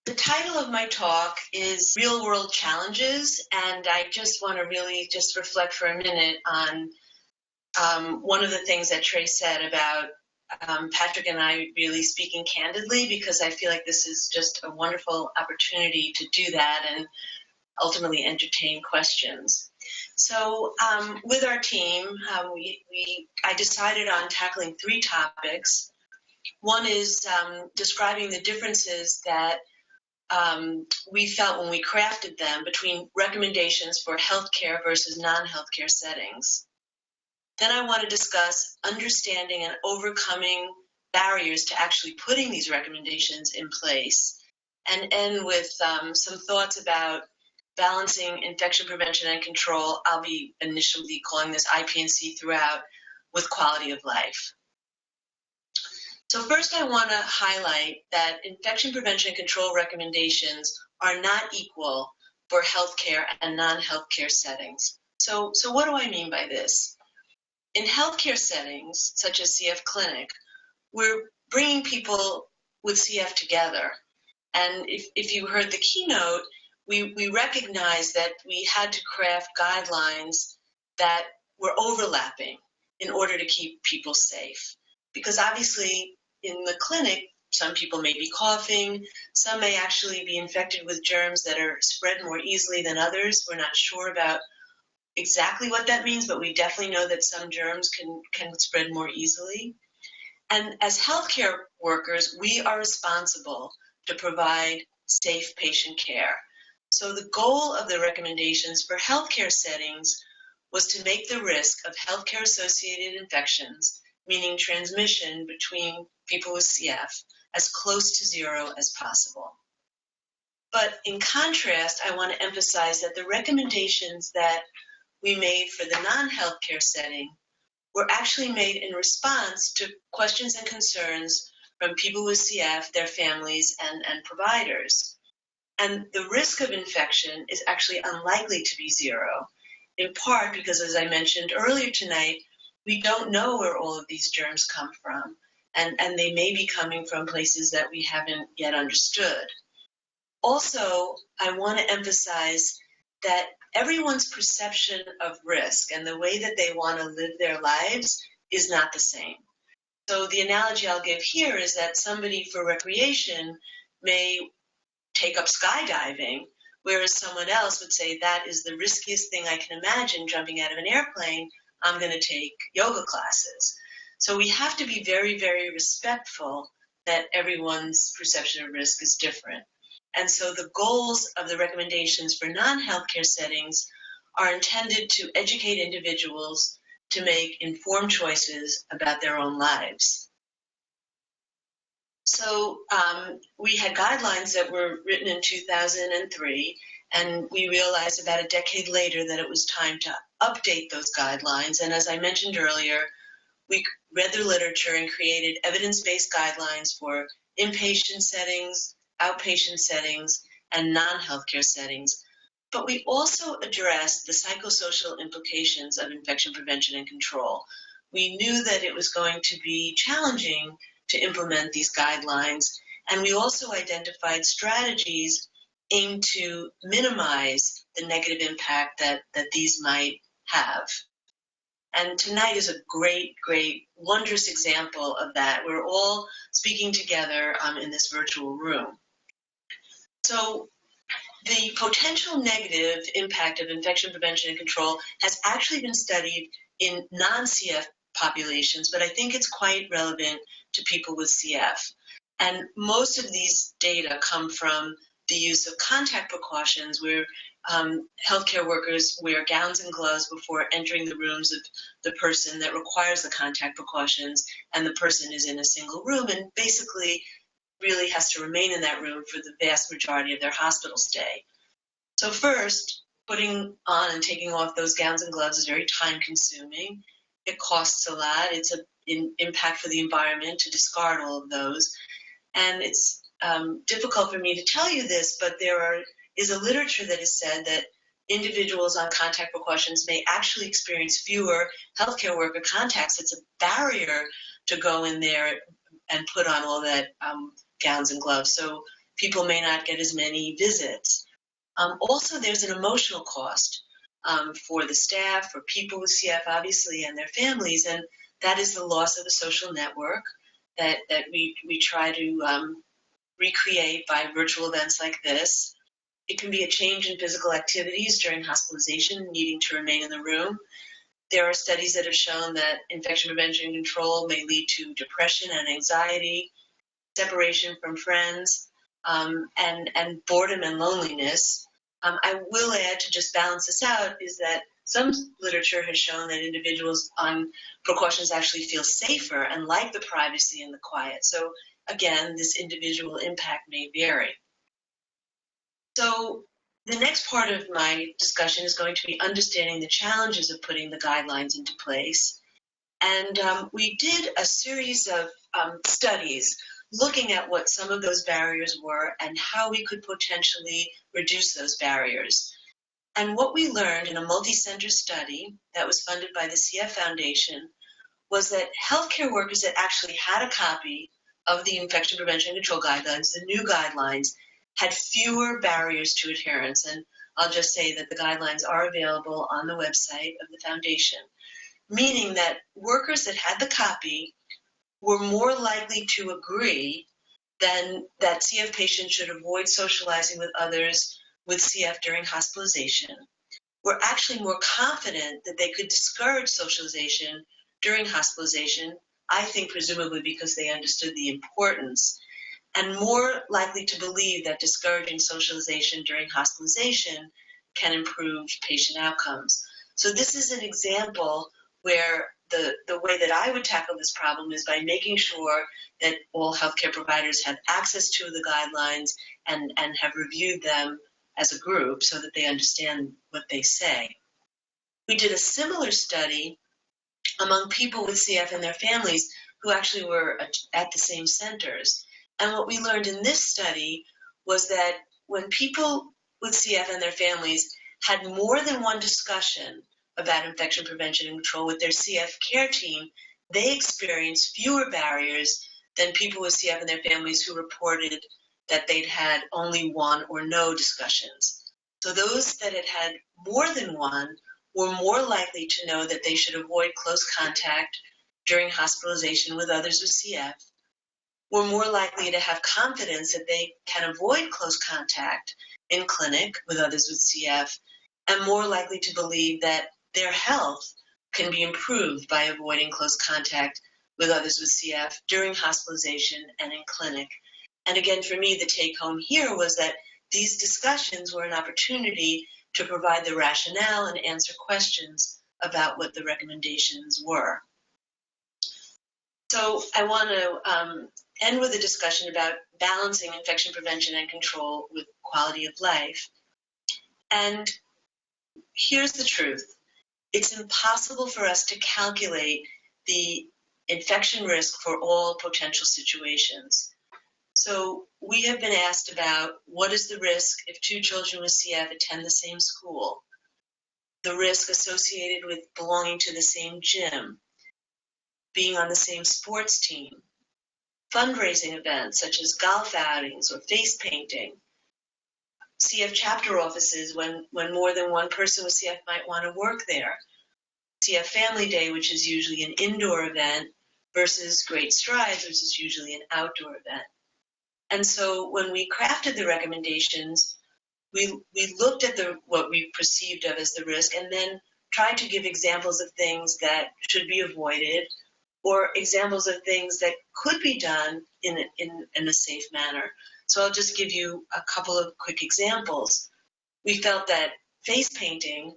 The title of my talk is Real World Challenges, and I just want to really just reflect for a minute on one of the things that Trey said about Patrick and I really speaking candidly, because I feel like this is just a wonderful opportunity to do that and ultimately entertain questions. So with our team, I decided on tackling three topics. One is describing the differences that we felt when we crafted them between recommendations for healthcare versus non-healthcare settings. Then I want to discuss understanding and overcoming barriers to actually putting these recommendations in place, and end with some thoughts about balancing infection prevention and control. I'll be initially calling this IP&C throughout, with quality of life. So first I want to highlight that infection prevention and control recommendations are not equal for healthcare and non-healthcare settings. So what do I mean by this? In healthcare settings, such as CF clinic, we're bringing people with CF together. And if you heard the keynote, we recognized that we had to craft guidelines that were overlapping in order to keep people safe. Because obviously, in the clinic, some people may be coughing, some may actually be infected with germs that are spread more easily than others. We're not sure about exactly what that means, but we definitely know that some germs can spread more easily. And as healthcare workers, we are responsible to provide safe patient care. So the goal of the recommendations for healthcare settings was to make the risk of healthcare-associated infections, meaning transmission between people with CF, as close to zero as possible. But in contrast, I want to emphasize that the recommendations that we made for the non-healthcare setting were actually made in response to questions and concerns from people with CF, their families, and providers. And the risk of infection is actually unlikely to be zero, in part because, as I mentioned earlier tonight, we don't know where all of these germs come from, and they may be coming from places that we haven't yet understood. Also, I want to emphasize that everyone's perception of risk and the way that they want to live their lives is not the same. So the analogy I'll give here is that somebody for recreation may take up skydiving, whereas someone else would say, that is the riskiest thing I can imagine, jumping out of an airplane. I'm going to take yoga classes. So we have to be very, very respectful that everyone's perception of risk is different. And so the goals of the recommendations for non-healthcare settings are intended to educate individuals to make informed choices about their own lives. So we had guidelines that were written in 2003, and we realized about a decade later that it was time to update those guidelines. And as I mentioned earlier, we read the literature and created evidence-based guidelines for inpatient settings, outpatient settings, and non-healthcare settings. But we also addressed the psychosocial implications of infection prevention and control. We knew that it was going to be challenging to implement these guidelines, and we also identified strategies aimed to minimize the negative impact that these might have. And tonight is a great, great, wondrous example of that. We're all speaking together in this virtual room. So the potential negative impact of infection prevention and control has actually been studied in non-CF populations, but I think it's quite relevant to people with CF. And most of these data come from the use of contact precautions, where healthcare workers wear gowns and gloves before entering the rooms of the person that requires the contact precautions, and the person is in a single room and basically really has to remain in that room for the vast majority of their hospital stay. So first, putting on and taking off those gowns and gloves is very time-consuming. It costs a lot. It's an impact for the environment to discard all of those. And it's difficult for me to tell you this, but there is a literature that has said that individuals on contact precautions may actually experience fewer healthcare worker contacts. It's a barrier to go in there and put on all that gowns and gloves. So people may not get as many visits. Also, there's an emotional cost for the staff, for people with CF, obviously, and their families, and that is the loss of a social network that we try to recreate by virtual events like this. It can be a change in physical activities during hospitalization, needing to remain in the room. There are studies that have shown that infection prevention and control may lead to depression and anxiety, separation from friends, and boredom and loneliness. I will add, to just balance this out, is that some literature has shown that individuals on precautions actually feel safer and like the privacy and the quiet. So again, this individual impact may vary. So the next part of my discussion is going to be understanding the challenges of putting the guidelines into place. And we did a series of studies looking at what some of those barriers were and how we could potentially reduce those barriers. And what we learned in a multi-center study that was funded by the CF Foundation was that healthcare workers that actually had a copy of the infection prevention and control guidelines, the new guidelines, had fewer barriers to adherence. And I'll just say that the guidelines are available on the website of the foundation, meaning that workers that had the copy were more likely to agree than that CF patients should avoid socializing with others with CF during hospitalization, were actually more confident that they could discourage socialization during hospitalization, I think presumably because they understood the importance, and more likely to believe that discouraging socialization during hospitalization can improve patient outcomes. So this is an example where the way that I would tackle this problem is by making sure that all healthcare providers have access to the guidelines and have reviewed them as a group so that they understand what they say. We did a similar study among people with CF and their families who actually were at the same centers. And what we learned in this study was that when people with CF and their families had more than one discussion about infection prevention and control with their CF care team, they experienced fewer barriers than people with CF and their families who reported that they'd had only one or no discussions. So those that had had more than one were more likely to know that they should avoid close contact during hospitalization with others with CF, were more likely to have confidence that they can avoid close contact in clinic with others with CF, and more likely to believe that their health can be improved by avoiding close contact with others with CF during hospitalization and in clinic. And again, for me, the take home here was that these discussions were an opportunity to provide the rationale and answer questions about what the recommendations were. So I want to end with a discussion about balancing infection prevention and control with quality of life. And here's the truth. It's impossible for us to calculate the infection risk for all potential situations. So we have been asked about what is the risk if two children with CF attend the same school, the risk associated with belonging to the same gym, being on the same sports team, fundraising events such as golf outings or face painting, CF chapter offices when more than one person with CF might want to work there, CF Family Day, which is usually an indoor event, versus Great Strides, which is usually an outdoor event. And so when we crafted the recommendations, we looked at what we perceived of as the risk and then tried to give examples of things that should be avoided or examples of things that could be done in a safe manner. So I'll just give you a couple of quick examples. We felt that face painting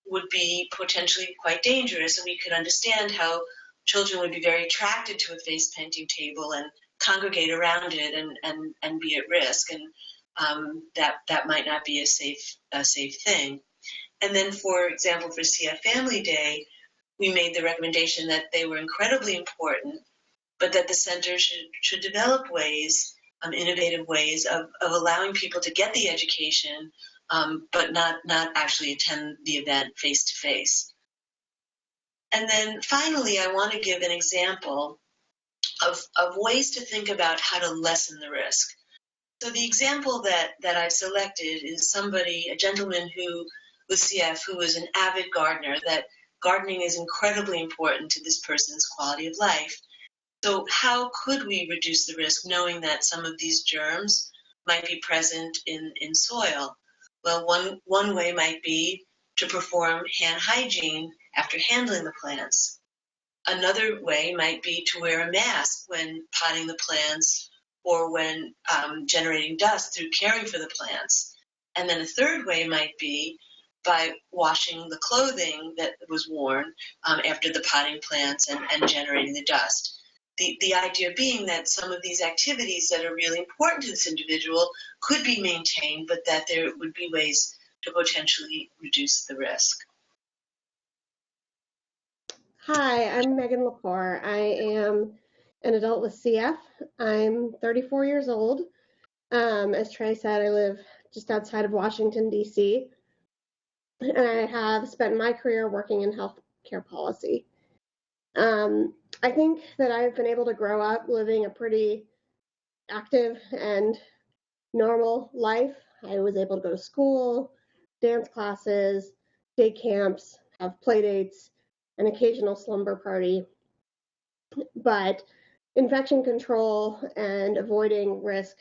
would be potentially quite dangerous, and we could understand how children would be very attracted to a face painting table and congregate around it and be at risk, and that might not be a safe thing. And then, for example, for CF Family Day, we made the recommendation that they were incredibly important, but that the center should develop ways, innovative ways of allowing people to get the education, but not actually attend the event face to face. And then finally, I want to give an example of ways to think about how to lessen the risk. So the example that I've selected is a gentleman who with CF who is an avid gardener, that gardening is incredibly important to this person's quality of life. So how could we reduce the risk knowing that some of these germs might be present in soil? Well, one way might be to perform hand hygiene after handling the plants. Another way might be to wear a mask when potting the plants or when generating dust through caring for the plants. And then a third way might be by washing the clothing that was worn after the potting plants and generating the dust. The idea being that some of these activities that are really important to this individual could be maintained, but that there would be ways to potentially reduce the risk. Hi, I'm Megan Lepore. I am an adult with CF. I'm 34 years old. As Trey said, I live just outside of Washington, D.C., and I have spent my career working in healthcare policy. I think that I've been able to grow up living a pretty active and normal life. I was able to go to school, dance classes, day camps, have play dates, an occasional slumber party. But infection control and avoiding risk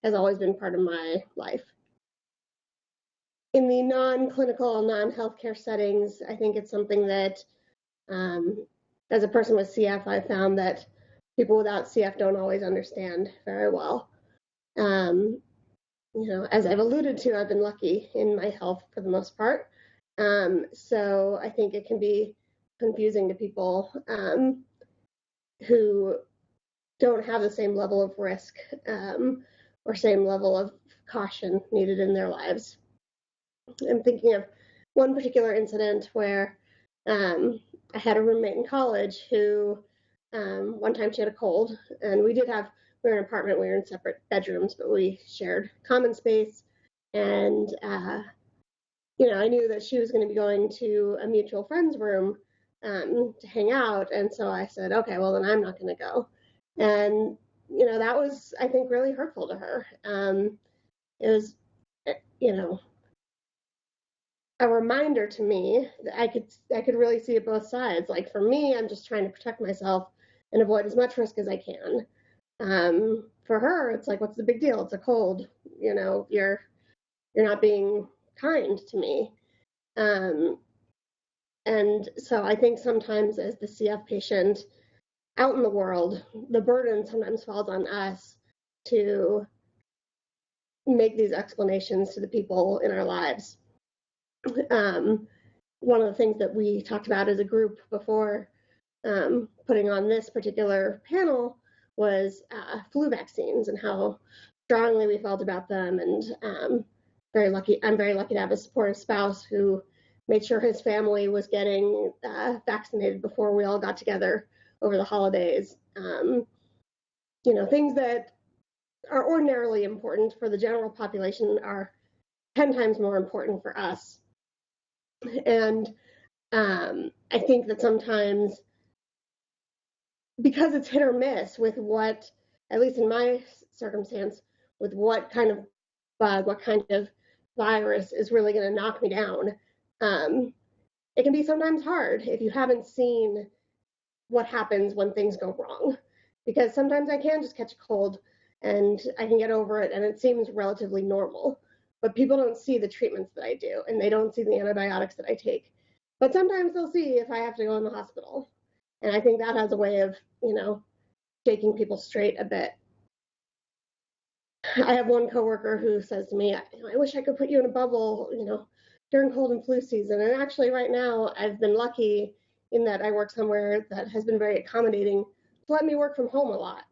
has always been part of my life. In the non-clinical, non-healthcare settings, I think it's something that, as a person with CF, I've found that people without CF don't always understand very well. As I've alluded to, I've been lucky in my health for the most part. So I think it can be confusing to people who don't have the same level of risk or same level of caution needed in their lives. I'm thinking of one particular incident where I had a roommate in college who one time she had a cold, and we were in an apartment, we were in separate bedrooms, but we shared common space. And, I knew that she was going to be going to a mutual friend's room to hang out. And so I said, okay, well, then I'm not going to go. And, that was, I think, really hurtful to her. It was, a reminder to me that I could really see it both sides. Like for me, I'm just trying to protect myself and avoid as much risk as I can. For her, it's like, what's the big deal? It's a cold. You're not being kind to me. And so I think sometimes as the CF patient out in the world, the burden sometimes falls on us to make these explanations to the people in our lives. One of the things that we talked about as a group before putting on this particular panel was flu vaccines and how strongly we felt about them. And I'm very lucky to have a supportive spouse who made sure his family was getting vaccinated before we all got together over the holidays. Things that are ordinarily important for the general population are 10 times more important for us. And I think that sometimes, because it's hit or miss with what, at least in my circumstance, with what kind of bug, what kind of virus is really going to knock me down, it can be sometimes hard if you haven't seen what happens when things go wrong. Because sometimes I can just catch a cold and I can get over it and it seems relatively normal. But people don't see the treatments that I do, and they don't see the antibiotics that I take. But sometimes they'll see if I have to go in the hospital. And I think that has a way of, shaking people straight a bit. I have one coworker who says to me, I wish I could put you in a bubble, during cold and flu season. And actually right now I've been lucky in that I work somewhere that has been very accommodating to let me work from home a lot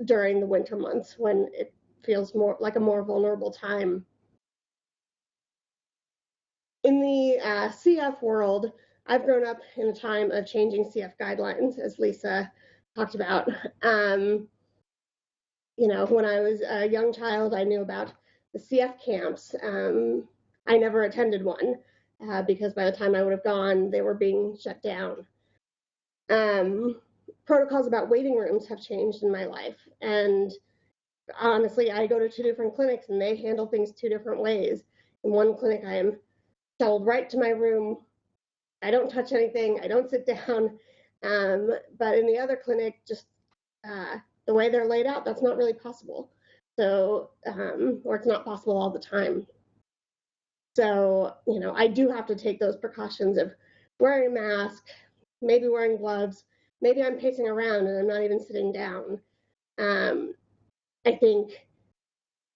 during the winter months when it feels more like a more vulnerable time. In the CF world, I've grown up in a time of changing CF guidelines, as Lisa talked about. When I was a young child, I knew about the CF camps. I never attended one because by the time I would have gone, they were being shut down. Protocols about waiting rooms have changed in my life, and honestly, I go to 2 different clinics and they handle things 2 different ways. In one clinic, I am shuttled right to my room. I don't touch anything. I don't sit down. But in the other clinic, just the way they're laid out, that's not really possible. So, or it's not possible all the time. So, I do have to take those precautions of wearing a mask, maybe wearing gloves, maybe I'm pacing around and I'm not even sitting down. I think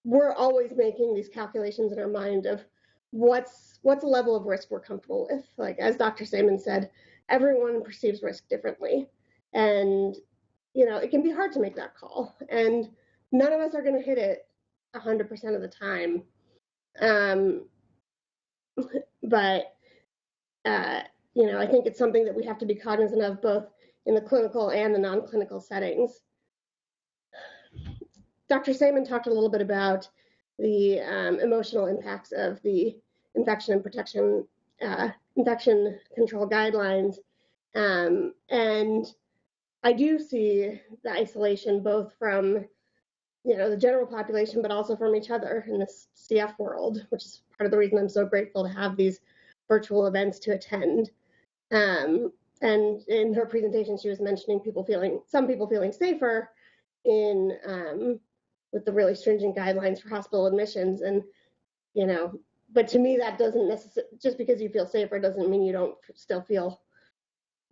we're always making these calculations in our mind of what's a level of risk we're comfortable with. Like, as Dr. Saman said, everyone perceives risk differently. And, it can be hard to make that call. And none of us are going to hit it 100% of the time. But, I think it's something that we have to be cognizant of both in the clinical and the non-clinical settings. Dr. Saman talked a little bit about the emotional impacts of the infection control guidelines. And I do see the isolation both from, the general population, but also from each other in this CF world, which is part of the reason I'm so grateful to have these virtual events to attend. And in her presentation, she was mentioning some people feeling safer in with the really stringent guidelines for hospital admissions. And, but to me, that doesn't necessarily, just because you feel safer doesn't mean you don't still feel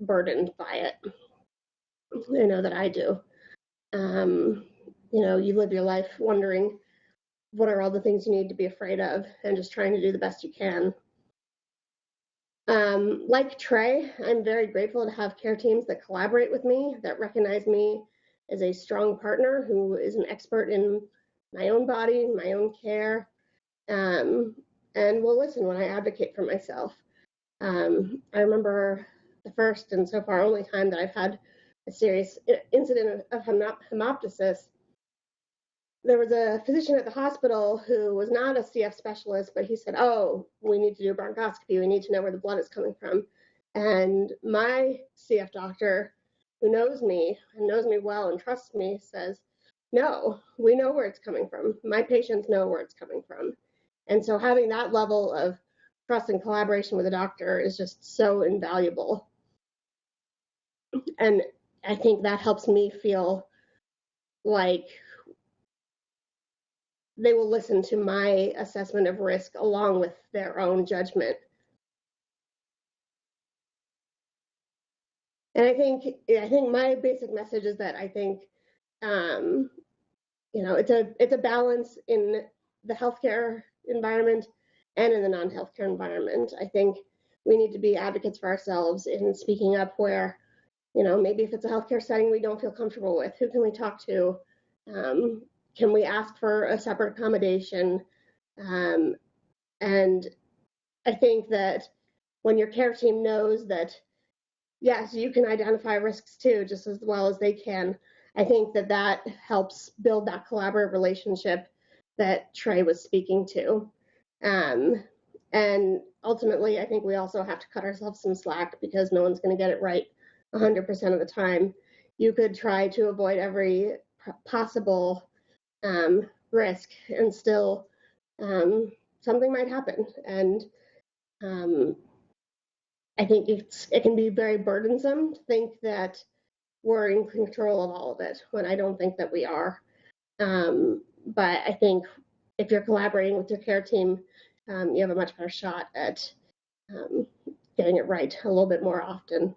burdened by it. I know that I do. You live your life wondering what are all the things you need to be afraid of and just trying to do the best you can. Like Trey, I'm very grateful to have care teams that collaborate with me, that recognize me as a strong partner who is an expert in my own body, my own care, and will listen when I advocate for myself. I remember the first and so far only time that I've had a serious incident of hemoptysis. There was a physician at the hospital who was not a CF specialist, but he said, "Oh, we need to do a bronchoscopy. We need to know where the blood is coming from." And my CF doctor, who knows me and knows me well and trusts me, says, "No, we know where it's coming from. My patients know where it's coming from." And so having that level of trust and collaboration with a doctor is just so invaluable. And I think that helps me feel like they will listen to my assessment of risk along with their own judgment. And I think my basic message is that I think, it's a balance in the healthcare environment and in the non-healthcare environment. I think we need to be advocates for ourselves in speaking up where, maybe if it's a healthcare setting we don't feel comfortable with, who can we talk to? Can we ask for a separate accommodation? And I think that when your care team knows that, yes, you can identify risks too, just as well as they can, I think that helps build that collaborative relationship that Trey was speaking to. And ultimately, I think we also have to cut ourselves some slack because no one's going to get it right 100% of the time. You could try to avoid every possible risk and still something might happen. And I think it can be very burdensome to think that we're in control of all of it when I don't think that we are. But I think if you're collaborating with your care team, you have a much better shot at getting it right a little bit more often.